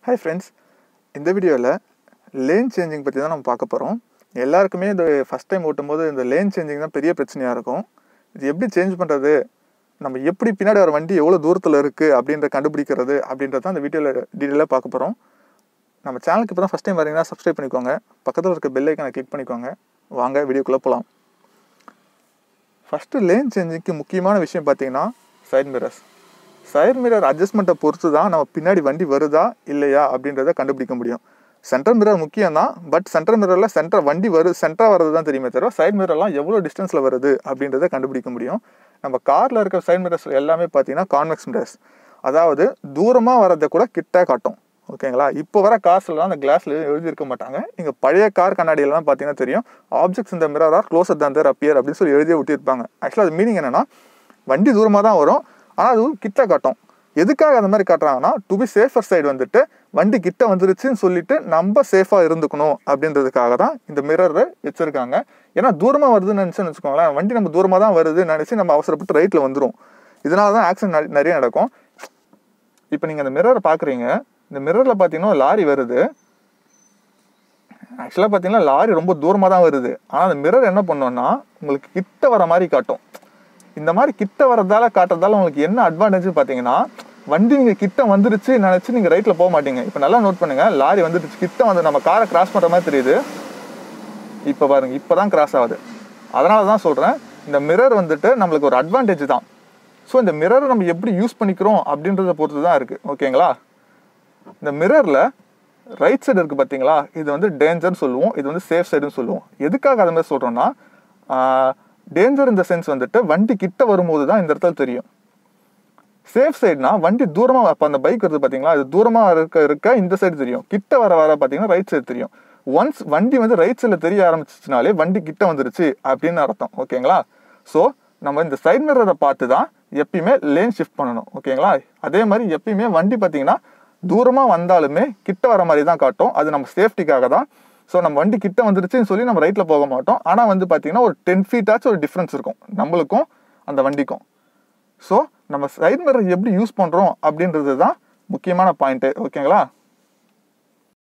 Hi friends, இந்த வீடியோவில் lane changing பற்றி தான் நம்ம பார்க்க போகிறோம். எல்லாருக்குமே இது ஃபஸ்ட் டைம் ஓட்டும்போது இந்த லேன் சேஞ்சிங் தான் பெரிய பிரச்சனையாக இருக்கும். இது எப்படி சேஞ்ச் பண்ணுறது, நம்ம எப்படி பின்னாடி வர வண்டி எவ்வளோ தூரத்தில் இருக்குது அப்படின்ற கண்டுபிடிக்கிறது அப்படின்றத தான் இந்த வீடியோவில் டீட்டெயிலாக பார்க்க போகிறோம். நம்ம சேனலுக்கு இப்போ தான் ஃபஸ்ட் டைம் வரீங்கன்னா சப்ஸ்கிரைப் பண்ணிக்கோங்க, பக்கத்தில் இருக்க பெல் ஐக்கானை கிளிக் பண்ணிக்கோங்க. வாங்க வீடியோக்குள்ளே போகலாம். ஃபஸ்ட்டு லேன் சேஞ்சிங்க்கு முக்கியமான விஷயம் பார்த்தீங்கன்னா சைட் மிரர்ஸ். சைட் மிரர் அட்ஜஸ்ட்மெண்ட்டை பொறுத்து தான் நம்ம பின்னாடி வண்டி வருதா இல்லையா அப்படின்றத கண்டுபிடிக்க முடியும். சென்டர் மிரர் முக்கியம் தான், பட் சென்டர் மிரரில் வண்டி சென்டராக வருது தான் தெரியுமே தவிர சைட் மிரர்லாம் எவ்வளோ டிஸ்டன்ஸில் வருது அப்படின்றத கண்டுபிடிக்க முடியும். நம்ம காரில் இருக்கிற சைட் மிரர்ஸ் எல்லாமே பார்த்தீங்கன்னா கான்வெக்ஸ் மிரர்ஸ், அதாவது தூரமாக வரதை கூட கிட்ட காட்டும். ஓகேங்களா? இப்போ வர கார்ஸ்லாம் அந்த கிளாஸில் எழுதியிருக்க மாட்டாங்க. நீங்கள் பழைய கார் கண்ணாடியெல்லாம் பார்த்தீங்கன்னா தெரியும், ஆப்ஜெக்ட்ஸ் இந்த மிரர் ஆர் க்ளோசர் தான் தேர் அப்பியர் அப்படின்னு சொல்லி எழுதியே விட்டிருப்பாங்க. ஆக்சுவலாக அது மீனிங் என்னென்னா, வண்டி தூரமாக தான் வரும், ஆனால் அது கிட்ட காட்டும். எதுக்காக அந்த மாதிரி காட்டுறாங்கன்னா, டு பி சேஃபர் சைடு வந்துட்டு வண்டி கிட்ட வந்துருச்சுன்னு சொல்லிட்டு நம்ம சேஃபாக இருந்துக்கணும் அப்படின்றதுக்காக தான் இந்த மிரரை வச்சுருக்காங்க. ஏன்னா தூரமாக வருதுன்னு நினச்சுன்னு வச்சுக்கோங்களேன், வண்டி நம்ம தூரமாக தான் வருதுன்னு நினச்சி நம்ம அவசரப்பட்டு ரைட்டில் வந்துடும். இதனால தான் ஆக்சிடென்ட் நிறைய நடக்கும். இப்போ நீங்கள் அந்த மிரரை பார்க்குறீங்க, இந்த மிரரில் பார்த்தீங்கன்னா லாரி வருது. ஆக்சுவலாக பார்த்தீங்கன்னா லாரி ரொம்ப தூரமாக தான் வருது, ஆனால் அந்த மிரர் என்ன பண்ணோன்னா உங்களுக்கு கிட்ட வர மாதிரி காட்டும். இந்த மாதிரி கிட்ட வரதால காட்டுறதால உங்களுக்கு என்ன அட்வான்டேஜ் பார்த்தீங்கன்னா, வண்டி நீங்கள் கிட்ட வந்துருச்சு நினச்சி நீங்கள் ரைட்டில் போக மாட்டீங்க. இப்போ நல்லா நோட் பண்ணுங்கள், லாரி வந்துருச்சு, கிட்ட வந்து நம்ம காரை கிராஸ் பண்ணுற மாதிரி தெரியுது. இப்போ பாருங்க, இப்போ தான் கிராஸ் ஆகுது. அதனால தான் சொல்கிறேன், இந்த மிரர் வந்துட்டு நம்மளுக்கு ஒரு அட்வான்டேஜ் தான். ஸோ இந்த மிரரை நம்ம எப்படி யூஸ் பண்ணிக்கிறோம் அப்படின்றத பொறுத்து தான் இருக்குது. ஓகேங்களா? இந்த மிரரில் ரைட் சைடு இருக்குது பார்த்தீங்களா, இது வந்து டேஞ்சர்னு சொல்லுவோம், இது வந்து சேஃப் சைடுன்னு சொல்லுவோம். எதுக்காக அது மாதிரி சொல்கிறோன்னா, டேஞ்சர் இந்த சென்ஸ் வந்துட்டு வண்டி கிட்ட வரும்போது தான் இந்த இடத்துல தெரியும். சேஃப் சைடுனா வண்டி தூரமாக, அப்போ அந்த பைக் வருது பார்த்தீங்களா, இது தூரமாக இருக்க இந்த சைடு தெரியும், கிட்ட வர பார்த்தீங்கன்னா ரைட் சைடு தெரியும். ஒன்ஸ் வண்டி வந்து ரைட் சைடில் தெரிய ஆரம்பிச்சிச்சுனாலே வண்டி கிட்ட வந்துருச்சு அப்படின்னு அர்த்தம். ஓகேங்களா? ஸோ நம்ம இந்த சைட் மிரரை பார்த்து தான் எப்பயுமே லேன் ஷிஃப்ட் பண்ணணும். ஓகேங்களா? அதே மாதிரி எப்பயுமே வண்டி பார்த்தீங்கன்னா தூரமாக வந்தாலுமே கிட்ட வர மாதிரி தான் காட்டும். அது நம்ம சேஃப்டிக்காக தான். ஸோ நம்ம வண்டி கிட்ட வந்துருச்சுன்னு சொல்லி நம்ம ரைட்டில் போக மாட்டோம். ஆனால் வந்து பார்த்தீங்கன்னா ஒரு 10 feet ஆச்சும் ஒரு டிஃப்ரென்ஸ் இருக்கும் நம்மளுக்கும் அந்த வண்டிக்கும். ஸோ நம்ம சைட் மிரர் எப்படி யூஸ் பண்ணுறோம் அப்படின்றது தான் முக்கியமான பாயிண்ட்டு. ஓகேங்களா?